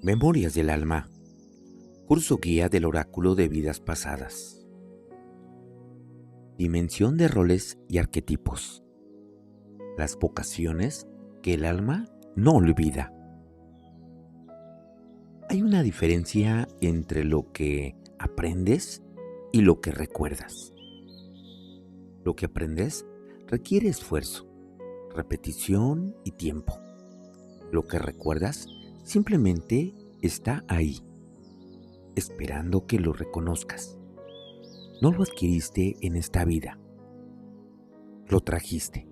Memorias del alma. Curso guía del oráculo de vidas pasadas. Dimensión de roles y arquetipos. Las vocaciones que el alma no olvida. Hay una diferencia entre lo que aprendes y lo que recuerdas. Lo que aprendes requiere esfuerzo, repetición y tiempo. Lo que recuerdas simplemente está ahí, esperando que lo reconozcas. No lo adquiriste en esta vida, lo trajiste.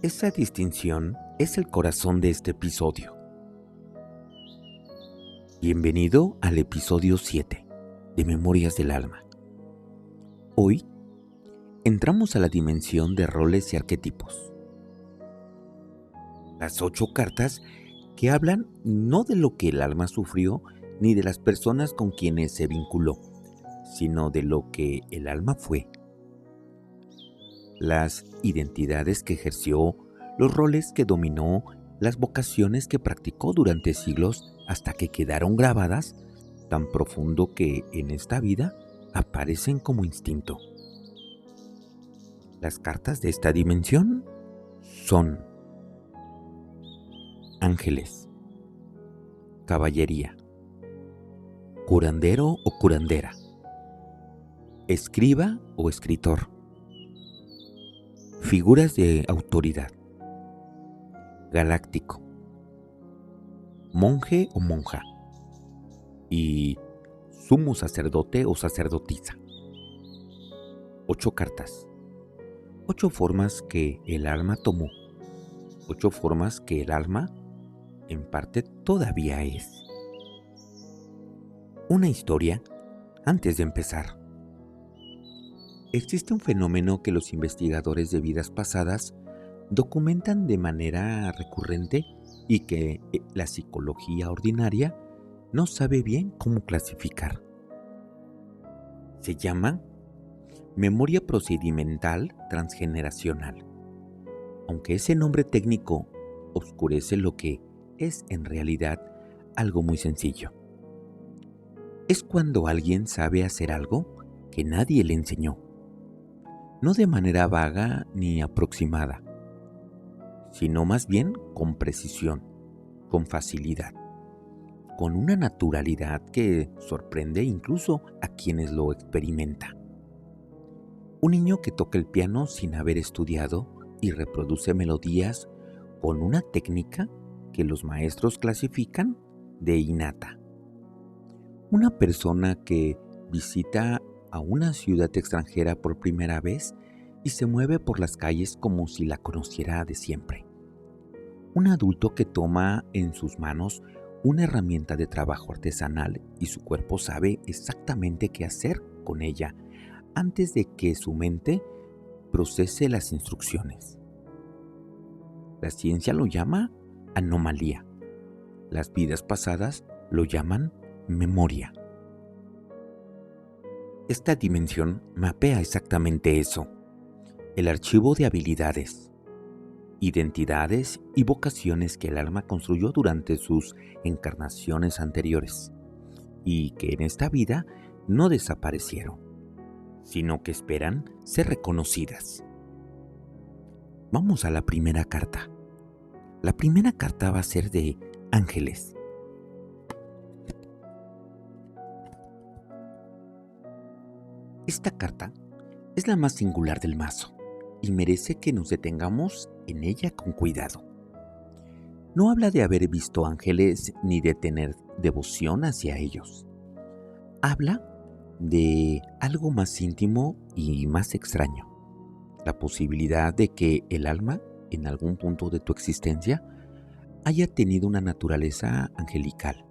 Esa distinción es el corazón de este episodio. Bienvenido al episodio 7 de Memorias del Alma. Hoy entramos a la dimensión de roles y arquetipos. Las 8 cartas que hablan no de lo que el alma sufrió ni de las personas con quienes se vinculó, sino de lo que el alma fue. Las identidades que ejerció, los roles que dominó, las vocaciones que practicó durante siglos hasta que quedaron grabadas tan profundo que en esta vida aparecen como instinto. Las cartas de esta dimensión son ángeles, caballería, curandero o curandera, escriba o escritor, figuras de autoridad, galáctico, monje o monja y sumo sacerdote o sacerdotisa. 8 cartas, 8 formas que el alma tomó, 8 formas que el alma en parte todavía es. Una historia antes de empezar. Existe un fenómeno que los investigadores de vidas pasadas documentan de manera recurrente y que la psicología ordinaria no sabe bien cómo clasificar. Se llama memoria procedimental transgeneracional, aunque ese nombre técnico oscurece lo que es en realidad algo muy sencillo. Es cuando alguien sabe hacer algo que nadie le enseñó, no de manera vaga ni aproximada, sino más bien con precisión, con facilidad, con una naturalidad que sorprende incluso a quienes lo experimentan. Un niño que toca el piano sin haber estudiado y reproduce melodías con una técnica que los maestros clasifican de innata. Una persona que visita a una ciudad extranjera por primera vez y se mueve por las calles como si la conociera de siempre. Un adulto que toma en sus manos una herramienta de trabajo artesanal y su cuerpo sabe exactamente qué hacer con ella antes de que su mente procese las instrucciones. La ciencia lo llama anomalía. Las vidas pasadas lo llaman memoria. Esta dimensión mapea exactamente eso, el archivo de habilidades, identidades y vocaciones que el alma construyó durante sus encarnaciones anteriores y que en esta vida no desaparecieron, sino que esperan ser reconocidas. Vamos a la primera carta. La primera carta va a ser de ángeles. Esta carta es la más singular del mazo y merece que nos detengamos en ella con cuidado. No habla de haber visto ángeles ni de tener devoción hacia ellos. Habla de algo más íntimo y más extraño. La posibilidad de que el alma, en algún punto de tu existencia, haya tenido una naturaleza angelical.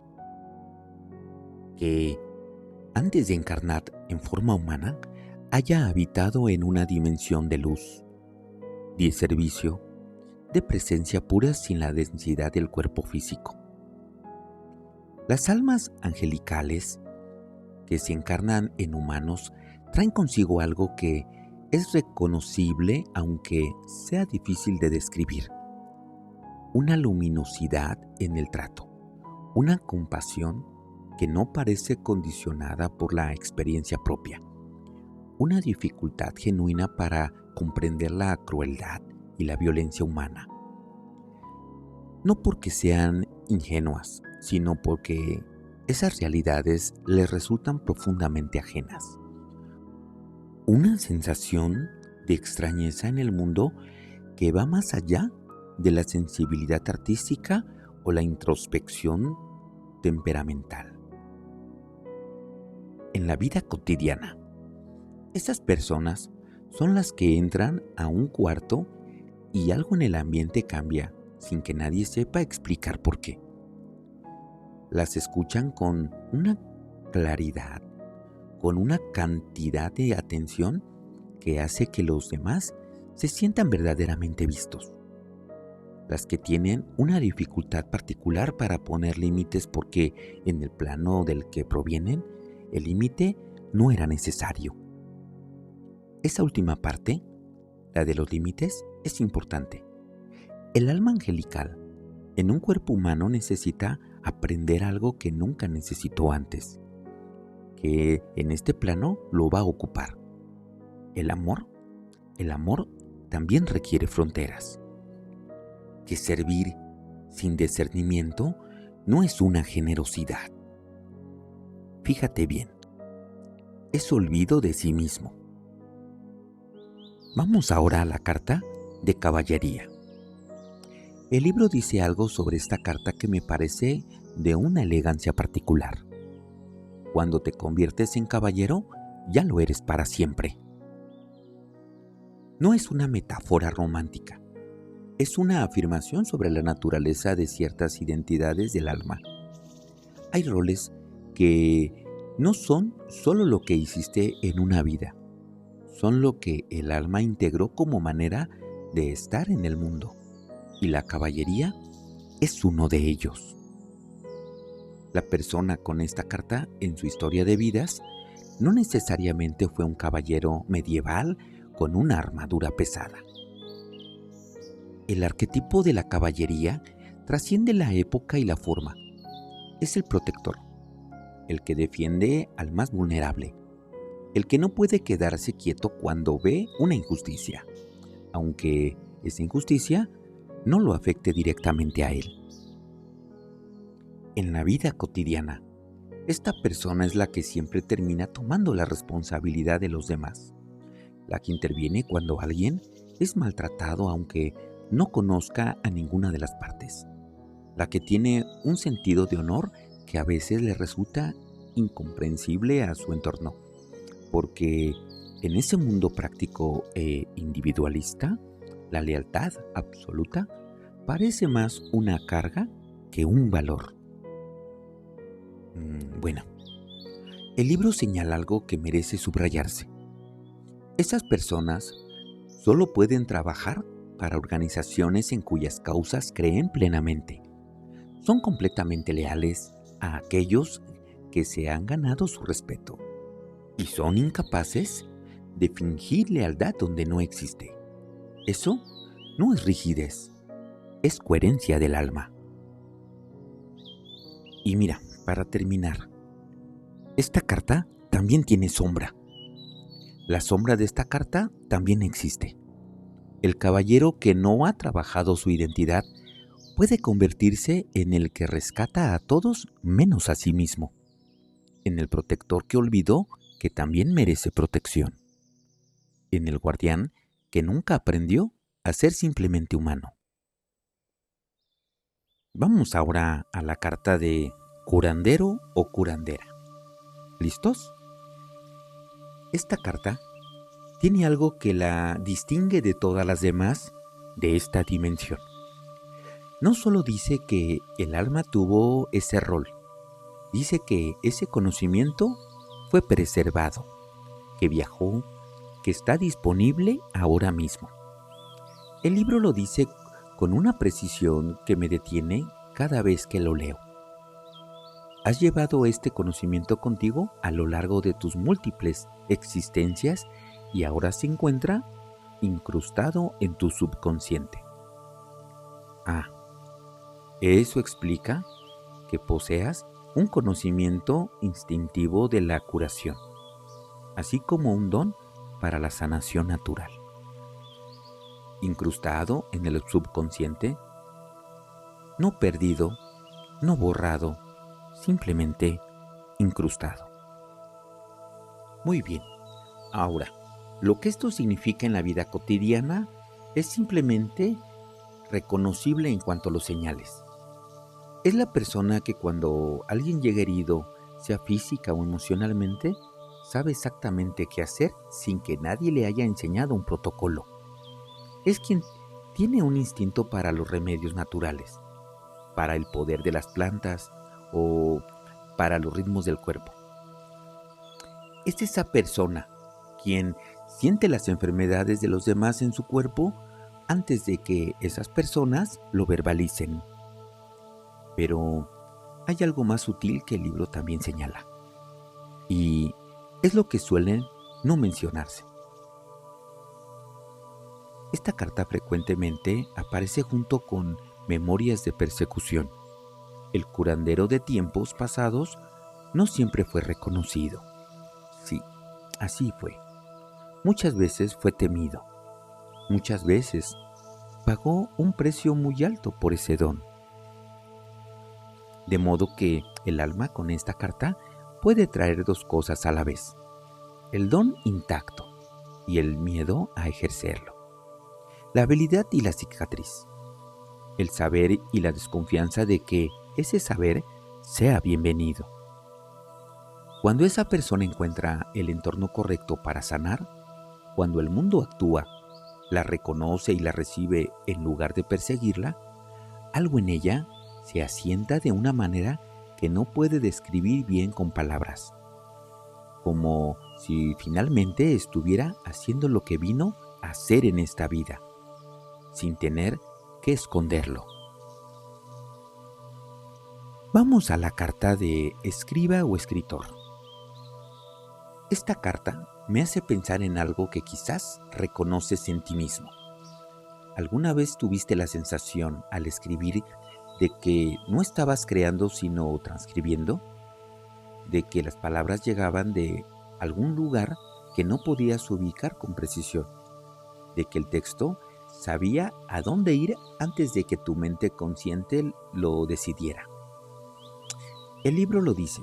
Que antes de encarnar en forma humana, haya habitado en una dimensión de luz, de servicio, de presencia pura sin la densidad del cuerpo físico. Las almas angelicales que se encarnan en humanos traen consigo algo que es reconocible aunque sea difícil de describir. una luminosidad en el trato, una compasión que no parece condicionada por la experiencia propia, una dificultad genuina para comprender la crueldad y la violencia humana. No porque sean ingenuas, sino porque esas realidades les resultan profundamente ajenas. Una sensación de extrañeza en el mundo que va más allá de la sensibilidad artística o la introspección temperamental. En la vida cotidiana, esas personas son las que entran a un cuarto y algo en el ambiente cambia sin que nadie sepa explicar por qué. Las escuchan con una claridad, con una cantidad de atención que hace que los demás se sientan verdaderamente vistos. Las que tienen una dificultad particular para poner límites porque en el plano del que provienen, el límite no era necesario. Esa última parte, la de los límites, es importante. El alma angelical en un cuerpo humano necesita aprender algo que nunca necesitó antes, que en este plano lo va a ocupar. El amor también requiere fronteras. Que servir sin discernimiento no es una generosidad. Fíjate bien, es olvido de sí mismo. Vamos ahora a la carta de caballería. El libro dice algo sobre esta carta que me parece de una elegancia particular. Cuando te conviertes en caballero, ya lo eres para siempre. No es una metáfora romántica, es una afirmación sobre la naturaleza de ciertas identidades del alma. Hay roles que no son solo lo que hiciste en una vida, son lo que el alma integró como manera de estar en el mundo. Y la caballería es uno de ellos. La persona con esta carta en su historia de vidas no necesariamente fue un caballero medieval con una armadura pesada. El arquetipo de la caballería trasciende la época y la forma. Es el protector, el que defiende al más vulnerable, el que no puede quedarse quieto cuando ve una injusticia, aunque esa injusticia no lo afecte directamente a él. En la vida cotidiana, esta persona es la que siempre termina tomando la responsabilidad de los demás, la que interviene cuando alguien es maltratado aunque no conozca a ninguna de las partes, la que tiene un sentido de honor que a veces le resulta incomprensible a su entorno, porque en ese mundo práctico e individualista, la lealtad absoluta parece más una carga que un valor. Bueno, el libro señala algo que merece subrayarse. Esas personas solo pueden trabajar para organizaciones en cuyas causas creen plenamente. Son completamente leales a aquellos que se han ganado su respeto y son incapaces de fingir lealtad donde no existe. Eso no es rigidez, es coherencia del alma. Y mira, para terminar, esta carta también tiene sombra. La sombra de esta carta también existe. El caballero que no ha trabajado su identidad puede convertirse en el que rescata a todos menos a sí mismo, en el protector que olvidó que también merece protección, en el guardián que nunca aprendió a ser simplemente humano. Vamos ahora a la carta de curandero o curandera. ¿Listos? Esta carta tiene algo que la distingue de todas las demás de esta dimensión. No solo dice que el alma tuvo ese rol, dice que ese conocimiento fue preservado, que viajó, que está disponible ahora mismo. El libro lo dice con una precisión que me detiene cada vez que lo leo. Has llevado este conocimiento contigo a lo largo de tus múltiples existencias y ahora se encuentra incrustado en tu subconsciente. Eso explica que poseas un conocimiento instintivo de la curación, así como un don para la sanación natural, incrustado en el subconsciente, no perdido, no borrado, simplemente incrustado. Muy bien, ahora, lo que esto significa en la vida cotidiana es simplemente reconocible en cuanto a los señales. Es la persona que cuando alguien llega herido, sea física o emocionalmente, sabe exactamente qué hacer sin que nadie le haya enseñado un protocolo. Es quien tiene un instinto para los remedios naturales, para el poder de las plantas o para los ritmos del cuerpo. Es esa persona quien siente las enfermedades de los demás en su cuerpo antes de que esas personas lo verbalicen. Pero hay algo más sutil que el libro también señala, y es lo que suele no mencionarse. Esta carta frecuentemente aparece junto con memorias de persecución. El curandero de tiempos pasados no siempre fue reconocido. Sí, así fue. Muchas veces fue temido. Muchas veces pagó un precio muy alto por ese don. De modo que el alma con esta carta puede traer dos cosas a la vez: el don intacto y el miedo a ejercerlo, la habilidad y la cicatriz, el saber y la desconfianza de que ese saber sea bienvenido. Cuando esa persona encuentra el entorno correcto para sanar, cuando el mundo actúa, la reconoce y la recibe en lugar de perseguirla, algo en ella se asienta de una manera que no puede describir bien con palabras, como si finalmente estuviera haciendo lo que vino a hacer en esta vida, sin tener que esconderlo. Vamos a la carta de escriba o escritor. Esta carta me hace pensar en algo que quizás reconoces en ti mismo. ¿Alguna vez tuviste la sensación al escribir de que no estabas creando sino transcribiendo? De que las palabras llegaban de algún lugar que no podías ubicar con precisión, de que el texto sabía a dónde ir antes de que tu mente consciente lo decidiera. El libro lo dice: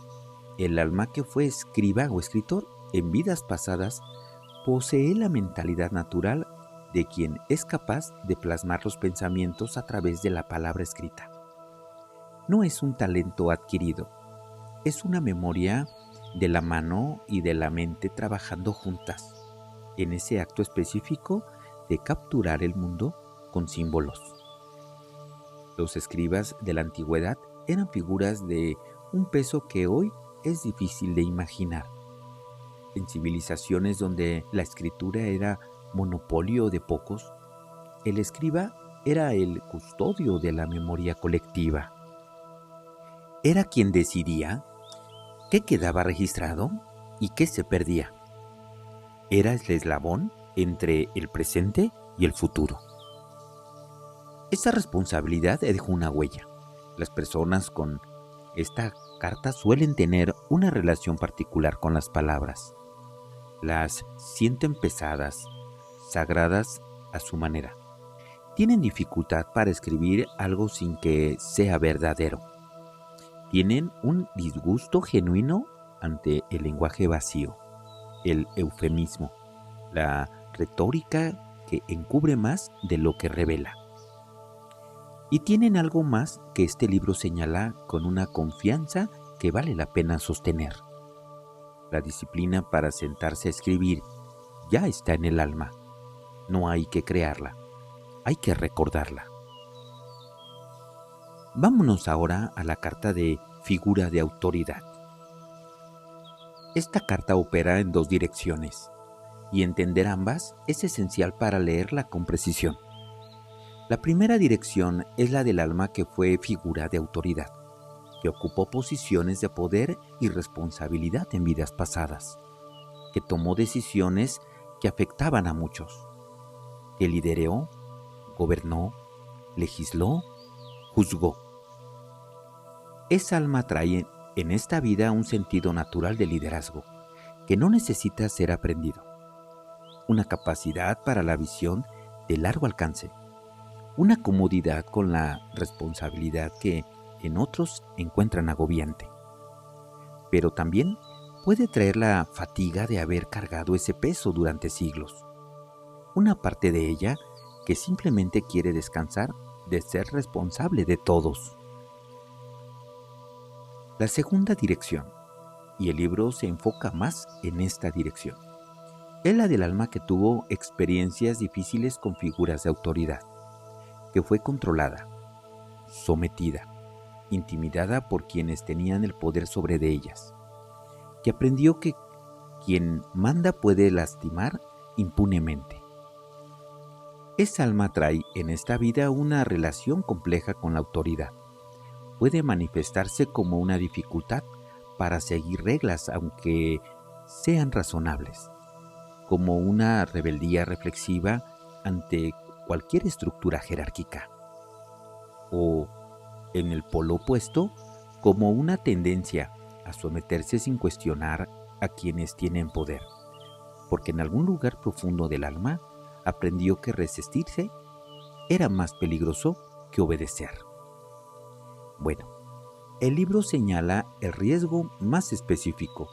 el alma que fue escriba o escritor en vidas pasadas posee la mentalidad natural de quien es capaz de plasmar los pensamientos a través de la palabra escrita. No es un talento adquirido, es una memoria de la mano y de la mente trabajando juntas, en ese acto específico de capturar el mundo con símbolos. Los escribas de la antigüedad eran figuras de un peso que hoy es difícil de imaginar. En civilizaciones donde la escritura era monopolio de pocos, el escriba era el custodio de la memoria colectiva. Era quien decidía qué quedaba registrado y qué se perdía. Era el eslabón entre el presente y el futuro. Esa responsabilidad dejó una huella. Las personas con esta carta suelen tener una relación particular con las palabras. Las sienten pesadas, sagradas a su manera. Tienen dificultad para escribir algo sin que sea verdadero. Tienen un disgusto genuino ante el lenguaje vacío, el eufemismo, la retórica que encubre más de lo que revela. Y tienen algo más que este libro señala con una confianza que vale la pena sostener. La disciplina para sentarse a escribir ya está en el alma. No hay que crearla, hay que recordarla. Vámonos ahora a la carta de figura de autoridad. Esta carta opera en dos direcciones, y entender ambas es esencial para leerla con precisión. La primera dirección es la del alma que fue figura de autoridad, que ocupó posiciones de poder y responsabilidad en vidas pasadas, que tomó decisiones que afectaban a muchos, que lideró, gobernó, legisló, juzgó. Esa alma trae en esta vida un sentido natural de liderazgo que no necesita ser aprendido, una capacidad para la visión de largo alcance, una comodidad con la responsabilidad que en otros encuentran agobiante, pero también puede traer la fatiga de haber cargado ese peso durante siglos, una parte de ella que simplemente quiere descansar de ser responsable de todos. La segunda dirección, y el libro se enfoca más en esta dirección, es la del alma que tuvo experiencias difíciles con figuras de autoridad, que fue controlada, sometida, intimidada por quienes tenían el poder sobre de ellas, que aprendió que quien manda puede lastimar impunemente. Esa alma trae en esta vida una relación compleja con la autoridad. Puede manifestarse como una dificultad para seguir reglas aunque sean razonables, como una rebeldía reflexiva ante cualquier estructura jerárquica, o, en el polo opuesto, como una tendencia a someterse sin cuestionar a quienes tienen poder, porque en algún lugar profundo del alma aprendió que resistirse era más peligroso que obedecer. Bueno, el libro señala el riesgo más específico.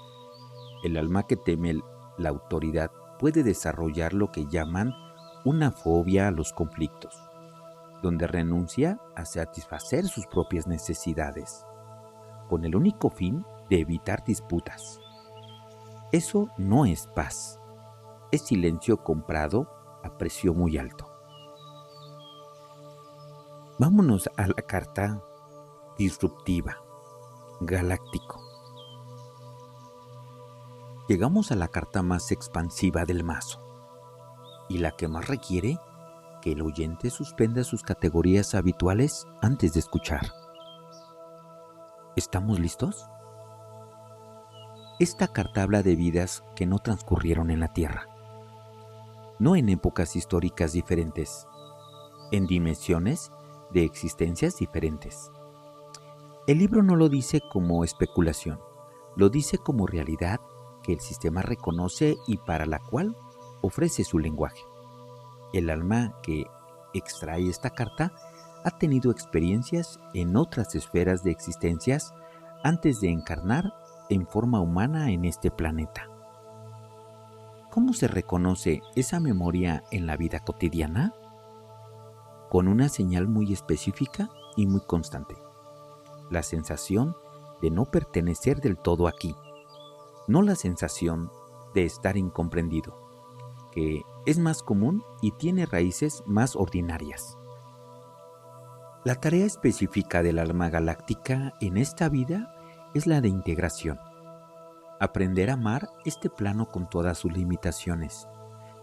El alma que teme la autoridad puede desarrollar lo que llaman una fobia a los conflictos, donde renuncia a satisfacer sus propias necesidades, con el único fin de evitar disputas. Eso no es paz, es silencio comprado a precio muy alto. Vámonos a la carta disruptiva, galáctico. Llegamos a la carta más expansiva del mazo y la que más requiere que el oyente suspenda sus categorías habituales antes de escuchar. ¿Estamos listos? Esta carta habla de vidas que no transcurrieron en la Tierra, no en épocas históricas diferentes, en dimensiones de existencias diferentes. El libro no lo dice como especulación, lo dice como realidad que el sistema reconoce y para la cual ofrece su lenguaje. El alma que extrae esta carta ha tenido experiencias en otras esferas de existencias antes de encarnar en forma humana en este planeta. ¿Cómo se reconoce esa memoria en la vida cotidiana? Con una señal muy específica y muy constante: la sensación de no pertenecer del todo aquí, no la sensación de estar incomprendido, que es más común y tiene raíces más ordinarias. La tarea específica del alma galáctica en esta vida es la de integración. Aprender a amar este plano con todas sus limitaciones,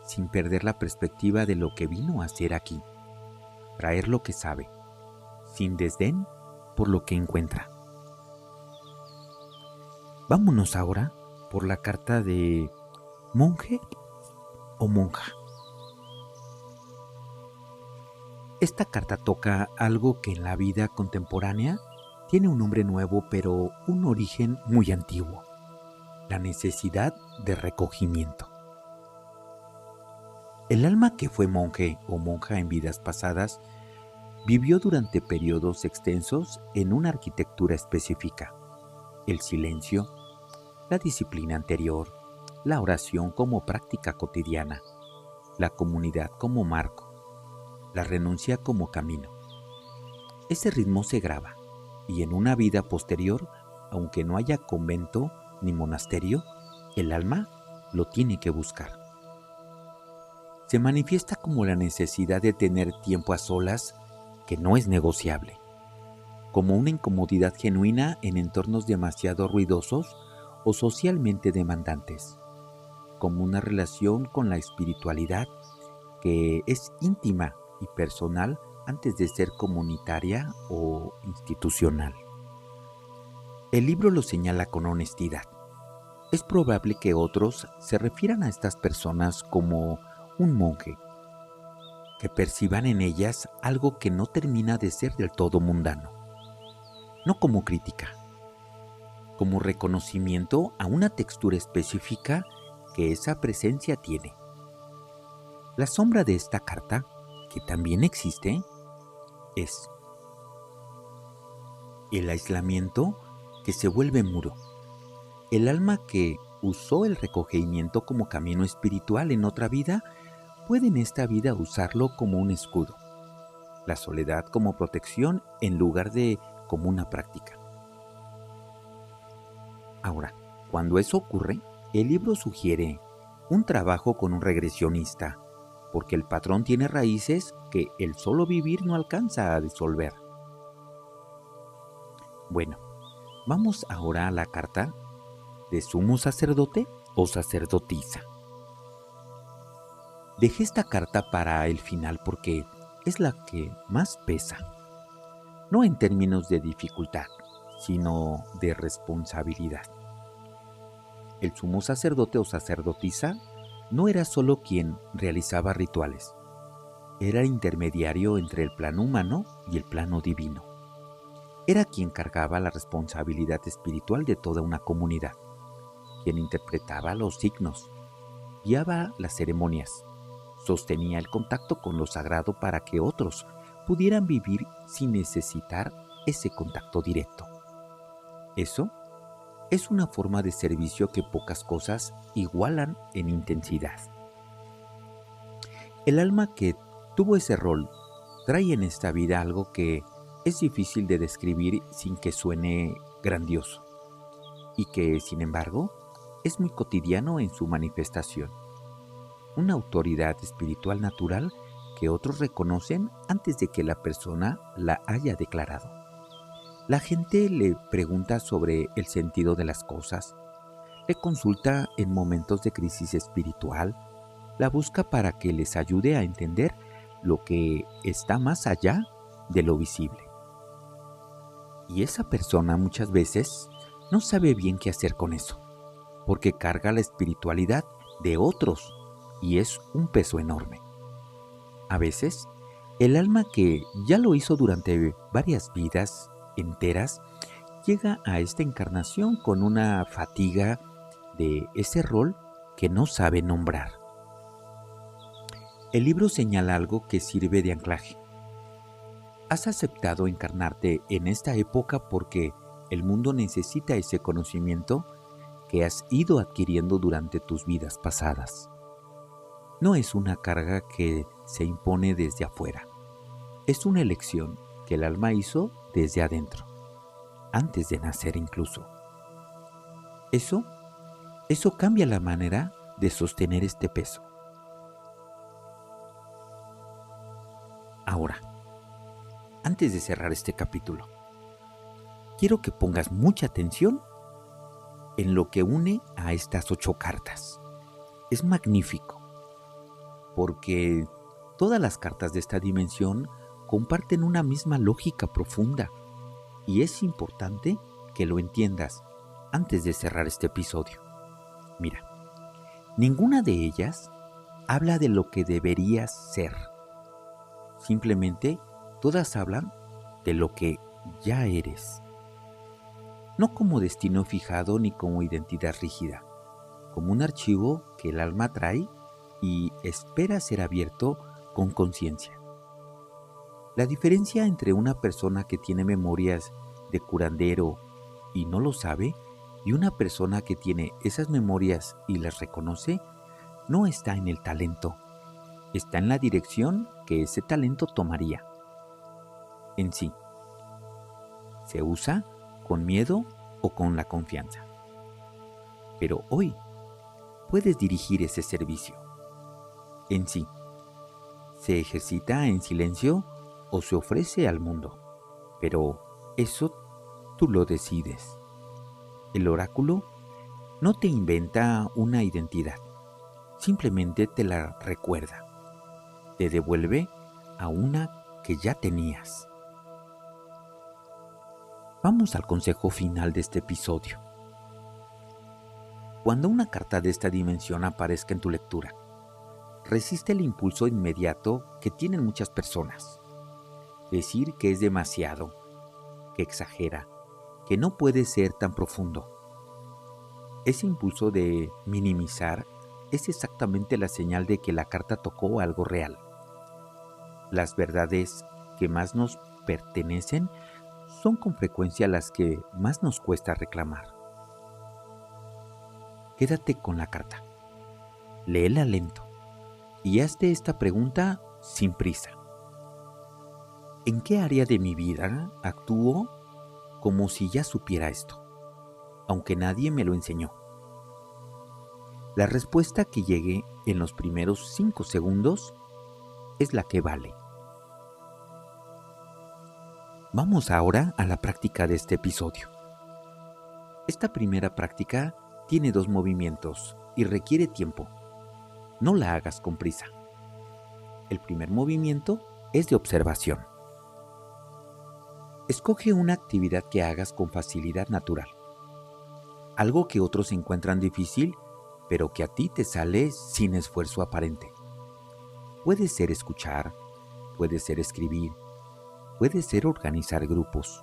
sin perder la perspectiva de lo que vino a hacer aquí. Traer lo que sabe, sin desdén por lo que encuentra. Vámonos ahora por la carta de monje o monja. Esta carta toca algo que en la vida contemporánea tiene un nombre nuevo pero un origen muy antiguo: la necesidad de recogimiento. El alma que fue monje o monja en vidas pasadas vivió durante periodos extensos en una arquitectura específica: el silencio, la disciplina anterior, la oración como práctica cotidiana, la comunidad como marco, la renuncia como camino. Ese ritmo se graba y en una vida posterior, aunque no haya convento ni monasterio, el alma lo tiene que buscar. Se manifiesta como la necesidad de tener tiempo a solas que no es negociable, como una incomodidad genuina en entornos demasiado ruidosos o socialmente demandantes, como una relación con la espiritualidad que es íntima y personal antes de ser comunitaria o institucional. El libro lo señala con honestidad. Es probable que otros se refieran a estas personas como un monje, que perciban en ellas algo que no termina de ser del todo mundano. no como crítica, como reconocimiento a una textura específica que esa presencia tiene. La sombra de esta carta, que también existe, es el aislamiento que se vuelve muro. El alma que usó el recogimiento como camino espiritual en otra vida, puede en esta vida usarlo como un escudo. La soledad como protección en lugar de como una práctica. Ahora, cuando eso ocurre, el libro sugiere un trabajo con un regresionista, porque el patrón tiene raíces que el solo vivir no alcanza a disolver. Bueno, vamos ahora a la carta de sumo sacerdote o sacerdotisa. Dejé esta carta para el final porque es la que más pesa, no en términos de dificultad, sino de responsabilidad. El sumo sacerdote o sacerdotisa no era solo quien realizaba rituales, era intermediario entre el plano humano y el plano divino. Era quien cargaba la responsabilidad espiritual de toda una comunidad, quien interpretaba los signos, guiaba las ceremonias, sostenía el contacto con lo sagrado para que otros pudieran vivir sin necesitar ese contacto directo. Eso es una forma de servicio que pocas cosas igualan en intensidad. El alma que tuvo ese rol trae en esta vida algo que es difícil de describir sin que suene grandioso y que, sin embargo, es muy cotidiano en su manifestación. Una autoridad espiritual natural que otros reconocen antes de que la persona la haya declarado. La gente le pregunta sobre el sentido de las cosas, le consulta en momentos de crisis espiritual, la busca para que les ayude a entender lo que está más allá de lo visible. Y esa persona muchas veces no sabe bien qué hacer con eso, porque carga la espiritualidad de otros y es un peso enorme. A veces, el alma que ya lo hizo durante varias vidas enteras llega a esta encarnación con una fatiga de ese rol que no sabe nombrar. El libro señala algo que sirve de anclaje. Has aceptado encarnarte en esta época porque el mundo necesita ese conocimiento que has ido adquiriendo durante tus vidas pasadas. No es una carga que se impone desde afuera. Es una elección que el alma hizo desde adentro, antes de nacer incluso. Eso cambia la manera de sostener este peso. Ahora, antes de cerrar este capítulo, quiero que pongas mucha atención en lo que une a estas 8 cartas. Es magnífico, porque todas las cartas de esta dimensión comparten una misma lógica profunda, y es importante que lo entiendas antes de cerrar este episodio. Mira, ninguna de ellas habla de lo que deberías ser. Simplemente todas hablan de lo que ya eres. No como destino fijado ni como identidad rígida, como un archivo que el alma trae y espera ser abierto con conciencia. La diferencia entre una persona que tiene memorias de curandero y no lo sabe y una persona que tiene esas memorias y las reconoce no está en el talento, está en la dirección que ese talento tomaría. En sí, se usa con miedo o con la confianza. Pero hoy puedes dirigir ese servicio. En sí, se ejercita en silencio o se ofrece al mundo, pero eso tú lo decides. El oráculo no te inventa una identidad, simplemente te la recuerda, te devuelve a una que ya tenías. Vamos al consejo final de este episodio. Cuando una carta de esta dimensión aparezca en tu lectura, resiste el impulso inmediato que tienen muchas personas. Decir que es demasiado, que exagera, que no puede ser tan profundo. Ese impulso de minimizar es exactamente la señal de que la carta tocó algo real. Las verdades que más nos pertenecen son con frecuencia las que más nos cuesta reclamar. Quédate con la carta, léela lento y hazte esta pregunta sin prisa. ¿En qué área de mi vida actúo como si ya supiera esto, aunque nadie me lo enseñó? La respuesta que llegue en los primeros 5 segundos es la que vale. Vamos ahora a la práctica de este episodio. Esta primera práctica tiene 2 movimientos y requiere tiempo. No la hagas con prisa. El primer movimiento es de observación. Escoge una actividad que hagas con facilidad natural. Algo que otros encuentran difícil, pero que a ti te sale sin esfuerzo aparente. Puede ser escuchar, puede ser escribir, puede ser organizar grupos,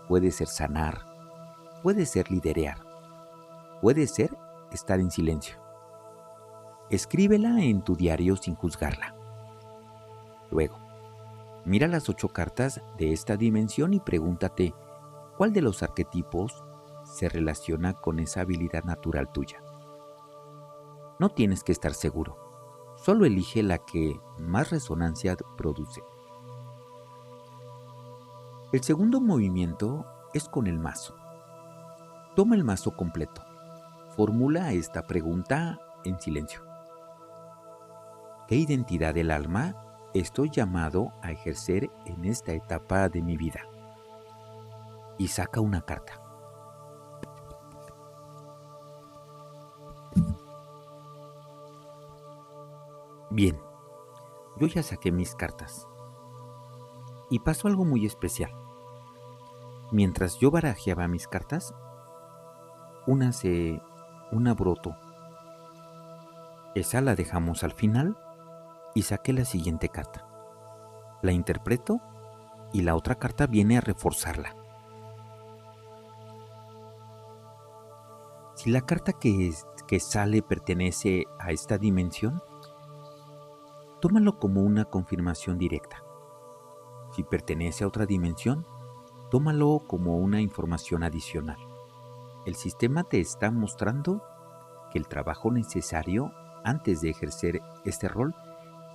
puede ser sanar, puede ser liderear, puede ser estar en silencio. Escríbela en tu diario sin juzgarla. Luego, mira las 8 cartas de esta dimensión y pregúntate cuál de los arquetipos se relaciona con esa habilidad natural tuya. No tienes que estar seguro, solo elige la que más resonancia produce. El segundo movimiento es con el mazo. Toma el mazo completo. Formula esta pregunta en silencio. ¿Qué identidad del alma estoy llamado a ejercer en esta etapa de mi vida? Y saca una carta. Bien, yo ya saqué mis cartas. Y pasó algo muy especial. Mientras yo barajeaba mis cartas, una brotó. Esa la dejamos al final y saqué la siguiente carta. La interpreto y la otra carta viene a reforzarla. Si la carta que sale pertenece a esta dimensión, tómalo como una confirmación directa. Si pertenece a otra dimensión, tómalo como una información adicional. El sistema te está mostrando que el trabajo necesario antes de ejercer este rol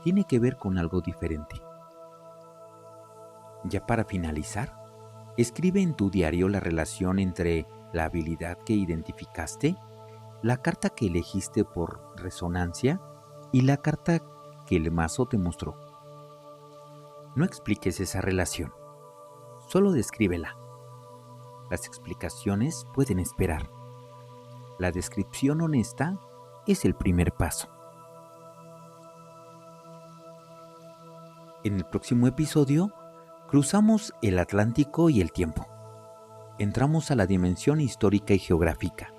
tiene que ver con algo diferente. Ya para finalizar, escribe en tu diario la relación entre la habilidad que identificaste, la carta que elegiste por resonancia y la carta que el mazo te mostró. No expliques esa relación, solo descríbela. Las explicaciones pueden esperar. La descripción honesta es el primer paso. En el próximo episodio, cruzamos el Atlántico y el tiempo. Entramos a la dimensión histórica y geográfica,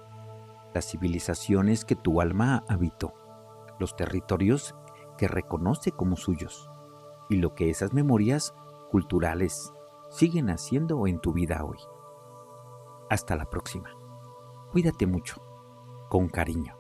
las civilizaciones que tu alma habitó, los territorios que reconoce como suyos y lo que esas memorias culturales siguen haciendo en tu vida hoy. Hasta la próxima. Cuídate mucho. Con cariño.